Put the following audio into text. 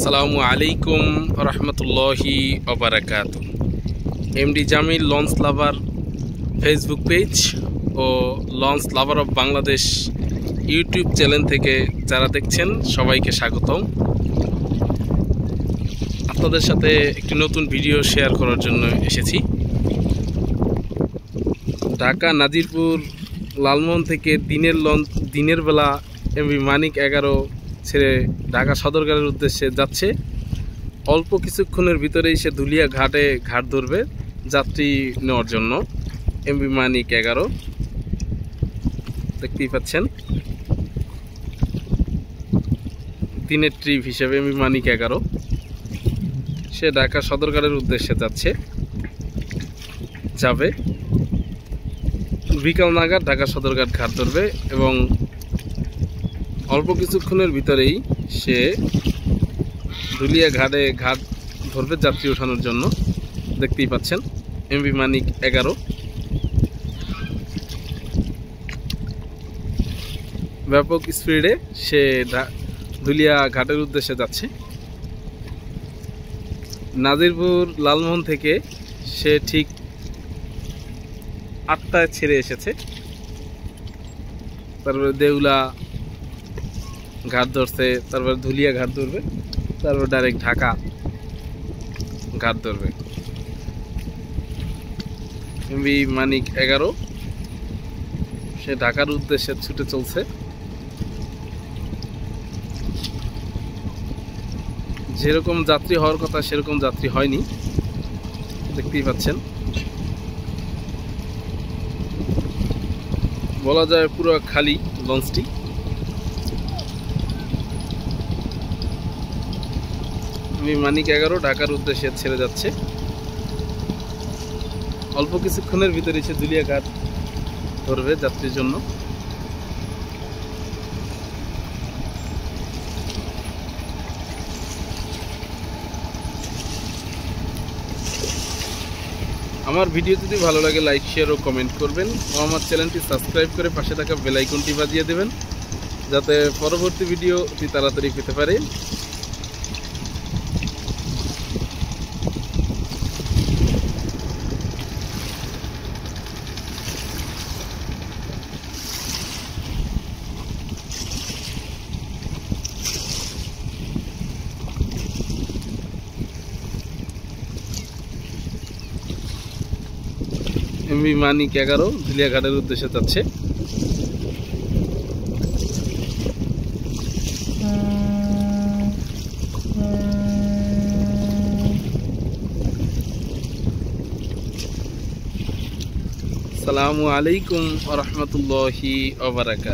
আসসালামু আলাইকুম রহমতুল্লাহি ওবারাকাতু। MD Jamil launch lover Facebook page ও launch lover of Bangladesh YouTube channel থেকে যারা দেখছেন সবাইকে স্বাগতম। আপনাদের সাথে একটি নতুন ভিডিও শেয়ার করার জন্য এসেছি। ঢাকা নাজিরপুর লালমোহন থেকে দিনের বেলা এমভি মানিক 11 ছেড়ে ঢাকা সদরঘাটের উদ্দেশ্যে যাচ্ছে। অল্প কিছুক্ষণের ভিতরেই সে ধুলিয়া ঘাটে ঘাট ধরবে যাত্রী নেওয়ার জন্য। এমভি মানিক 11 দেখতেই পাচ্ছেন, দিনের ট্রিপ হিসেবে এমভি মানিক 11 সে ঢাকা সদরঘাটের উদ্দেশ্যে যাবে। বিকাল নাগাদ ঢাকা সদরঘাট ঘাট ধরবে এবং অল্প কিছুক্ষণের ভিতরেই সে ধুলিয়া ঘাটে ঘাট ধরবে যাত্রী ওঠানোর জন্য। দেখতেই পাচ্ছেন এমভি মানিক 11 ব্যাপক স্পিডে সে ধুলিয়া ঘাটের উদ্দেশ্যে যাচ্ছে। নাজিরপুর লালমোহন থেকে সে ঠিক 8টায় ছেড়ে এসেছে। তারপরে দেউলা ঘাট ধরছে, তারপরে ধুলিয়া ঘাট ধরবে, তারপর ডাইরেক্ট ঢাকা ঘাট ধরবে। এমভি মানিক 11 সে ঢাকার উদ্দেশ্যে ছুটে চলছে। যেরকম যাত্রী হওয়ার কথা সেরকম যাত্রী হয়নি, দেখতেই পাচ্ছেন। বলা যায় পুরো খালি লঞ্চটি। এমভি মানিক 11 ঢাকার উদ্দেশ্যে ছেড়ে যাচ্ছে। অল্প কিছুক্ষণের ভিতরে সে ধুলিয়া ঘাট ধরবে যাত্রীর জন্য। আমার ভিডিও যদি ভালো লাগে লাইক শেয়ার ও কমেন্ট করবেন ও আমার চ্যানেলটি সাবস্ক্রাইব করে পাশে থাকা বেল আইকনটি বাজিয়ে দেবেন যাতে পরবর্তী ভিডিও অতি তাড়াতাড়ি পেতে পারে। এমভি মানিক 11 ধুলিয়া ঘাটের উদ্দেশ্যে যাচ্ছে। আসসালামু আলাইকুম ওয়া রাহমাতুল্লাহি ওয়া বারাকাতুহু।